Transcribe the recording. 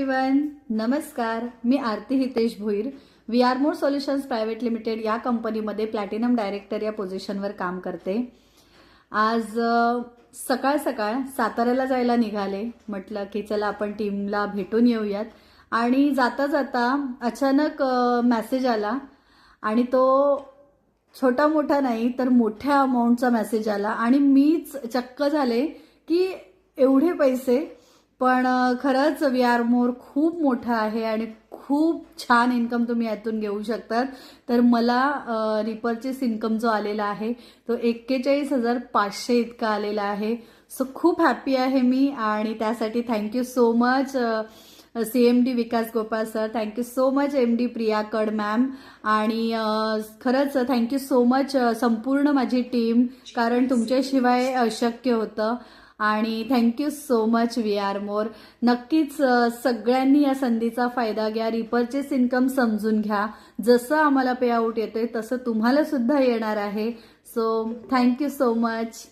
Everyone, नमस्कार. मी Aarti Hitesh Bhoir, we are more solutions private limited या कंपनीमध्ये प्लॅटिनम डायरेक्टर या पोझिशनवर काम करते. आज सकाळ सकाळ साताऱ्याला जायला निघाले. म्हटलं की चला आपण टीमला भेटून येऊयात. आणि जाता जाता अचानक मेसेज आला आणि तो छोटा मोठा नाही तर मोठ्या अमाऊंटचा मेसेज आला आणि मीच चक्क झाले की एवढे पैसे. पण खरंच वी आर मोर खूप मोठा आहे आणि खूप छान इन्कम तुम्ही यातून घेऊ शकतात. तर मला रिपर्चेस इन्कम जो आलेला आहे तो 41,500 इतका आलेला आहे. सो खूप हॅपी आहे मी आणि त्यासाठी thank you so much CMD Vikas Gopal sir, thank you so much MD Priya Kad ma'am आणि खरंच थँक्यू सो मच संपूर्ण माझी टीम, कारण तुमच्याशिवाय अशक्य होतं. आणि thank you so much we are more. नक्कीच सगळ्यांनी या संधीचा फायदा घ्या. रिपर्चेस इन्कम समजून घ्या. जसं आम्हाला पे आउट येतोय तसं तुम्हाला सुद्धा येणार आहे. So thank you so much.